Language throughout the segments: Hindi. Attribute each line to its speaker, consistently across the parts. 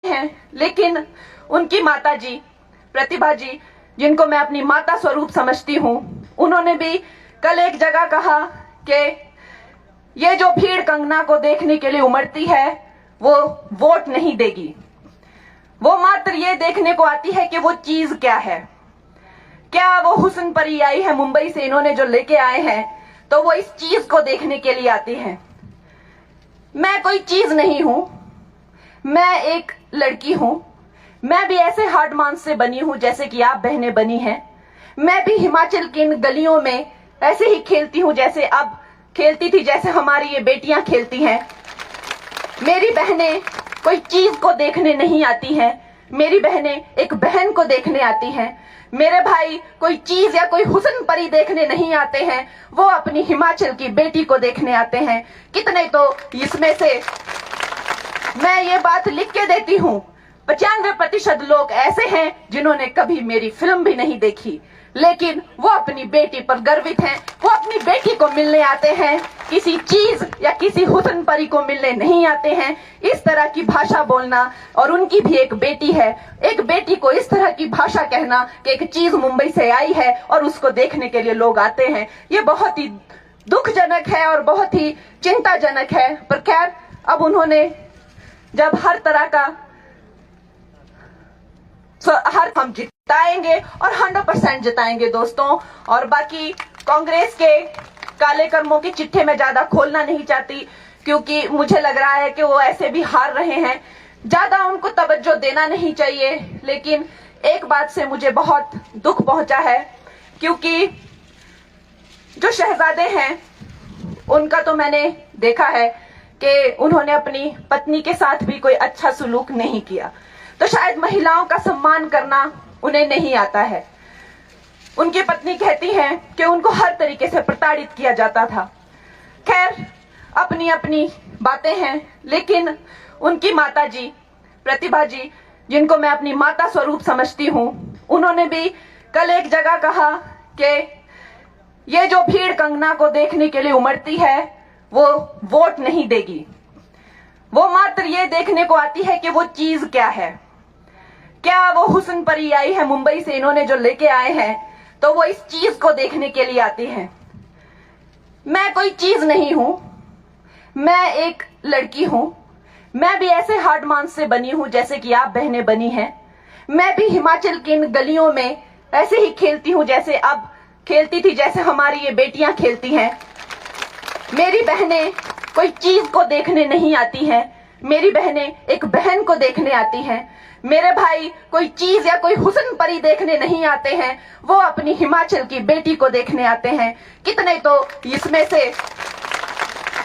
Speaker 1: हैं, लेकिन उनकी माता जी प्रतिभा जी, जिनको मैं अपनी माता स्वरूप समझती हूँ, उन्होंने भी कल एक जगह कहा कि ये जो भीड़ कंगना को देखने के लिए उमड़ती है वो वोट नहीं देगी। वो मात्र ये देखने को आती है कि वो चीज क्या है। क्या वो हुस्न परी आई है मुंबई से, इन्होंने जो लेके आए हैं, तो वो इस चीज को देखने के लिए आती हैं। मैं कोई चीज नहीं हूं, मैं एक लड़की हूं। मैं भी ऐसे हार्ड मांस से बनी हूं जैसे कि आप बहनें बनी हैं। मैं भी हिमाचल की इन गलियों में ऐसे ही खेलती हूं जैसे अब खेलती थी, जैसे हमारी ये बेटियां खेलती हैं। मेरी बहनें कोई चीज को देखने नहीं आती हैं, मेरी बहनें एक बहन को देखने आती हैं। मेरे भाई कोई चीज या कोई हुस्न परी देखने नहीं आते हैं, वो अपनी हिमाचल की बेटी को देखने आते हैं। कितने तो इसमें से मैं ये बात लिख के देती हूँ, 95% लोग ऐसे हैं जिन्होंने कभी मेरी फिल्म भी नहीं देखी, लेकिन वो अपनी बेटी पर गर्वित हैं। वो अपनी बेटी को मिलने आते हैं, किसी चीज या किसी हुस्न परी को मिलने नहीं आते हैं। इस तरह की भाषा बोलना, और उनकी भी एक बेटी है, एक बेटी को इस तरह की भाषा कहना कि एक चीज मुंबई से आई है और उसको देखने के लिए लोग आते हैं, ये बहुत ही दुखजनक है और बहुत ही चिंताजनक है। पर खैर, अब उन्होंने जब हर तरह का हम जिताएंगे और 100% जिताएंगे दोस्तों। और बाकी कांग्रेस के काले कर्मों की चिट्ठे में ज्यादा खोलना नहीं चाहती, क्योंकि मुझे लग रहा है कि वो ऐसे भी हार रहे हैं, ज्यादा उनको तवज्जो देना नहीं चाहिए। लेकिन एक बात से मुझे बहुत दुख पहुंचा है, क्योंकि जो शहजादे हैं उनका तो मैंने देखा है कि उन्होंने अपनी पत्नी के साथ भी कोई अच्छा सलूक नहीं किया, तो शायद महिलाओं का सम्मान करना उन्हें नहीं आता है। उनकी पत्नी कहती हैं कि उनको हर तरीके से प्रताड़ित किया जाता था। खैर, अपनी अपनी बातें हैं, लेकिन उनकी माता जी प्रतिभा जी, जिनको मैं अपनी माता स्वरूप समझती हूँ, उन्होंने भी कल एक जगह कहा कि ये जो भीड़ कंगना को देखने के लिए उमड़ती है वो वोट नहीं देगी। वो मात्र ये देखने को आती है कि वो चीज क्या है। क्या वो हुस्न परी आई है मुंबई से, इन्होंने जो लेके आए हैं, तो वो इस चीज को देखने के लिए आती हैं। मैं कोई चीज नहीं हूं, मैं एक लड़की हूं। मैं भी ऐसे हार्ड मांस से बनी हूं जैसे कि आप बहनें बनी हैं। मैं भी हिमाचल की इन गलियों में ऐसे ही खेलती हूं जैसे अब खेलती थी, जैसे हमारी ये बेटियां खेलती हैं। मेरी बहनें कोई चीज को देखने नहीं आती हैं, मेरी बहनें एक बहन को देखने आती हैं। मेरे भाई कोई चीज या कोई हुस्न परी देखने नहीं आते हैं, वो अपनी हिमाचल की बेटी को देखने आते हैं। कितने तो इसमें से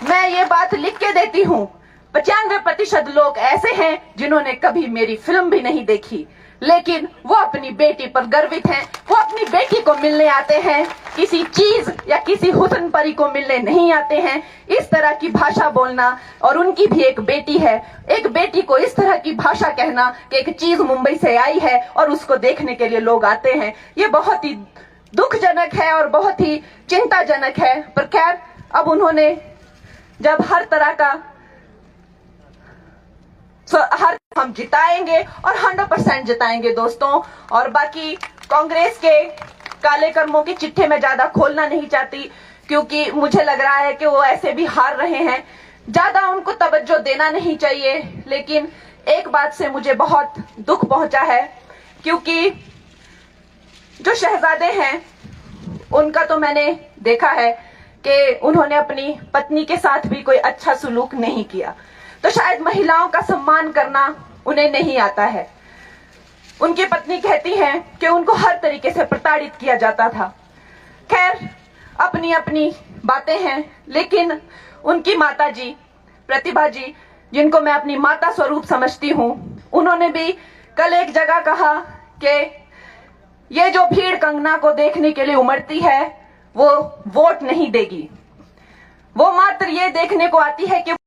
Speaker 1: मैं ये बात लिख के देती हूँ, 95% लोग ऐसे हैं जिन्होंने कभी मेरी फिल्म भी नहीं देखी, लेकिन वो अपनी बेटी पर गर्वित हैं। वो अपनी बेटी को मिलने आते हैं, किसी चीज या किसी हुस्न परी को मिलने नहीं आते हैं। इस तरह की भाषा बोलना, और उनकी भी एक बेटी है, एक बेटी को इस तरह की भाषा कहना कि एक चीज मुंबई से आई है और उसको देखने के लिए लोग आते हैं, ये बहुत ही दुखजनक है और बहुत ही चिंताजनक है। पर खैर, अब उन्होंने जब हर तरह का हम जिताएंगे और 100% जिताएंगे दोस्तों। और बाकी कांग्रेस के काले कर्मों की चिट्ठे में ज्यादा खोलना नहीं चाहती, क्योंकि मुझे लग रहा है कि वो ऐसे भी हार रहे हैं, ज्यादा उनको तवज्जो देना नहीं चाहिए। लेकिन एक बात से मुझे बहुत दुख पहुंचा है, क्योंकि जो शहजादे हैं उनका तो मैंने देखा है कि उन्होंने अपनी पत्नी के साथ भी कोई अच्छा सलूक नहीं किया, तो शायद महिलाओं का सम्मान करना उन्हें नहीं आता है। उनकी पत्नी कहती हैं कि उनको हर तरीके से प्रताड़ित किया जाता था। खैर, अपनी अपनी बातें हैं, लेकिन उनकी माता जी प्रतिभा जी, जिनको मैं अपनी माता स्वरूप समझती हूँ, उन्होंने भी कल एक जगह कहा कि ये जो भीड़ कंगना को देखने के लिए उमड़ती है वो वोट नहीं देगी। वो मात्र ये देखने को आती है कि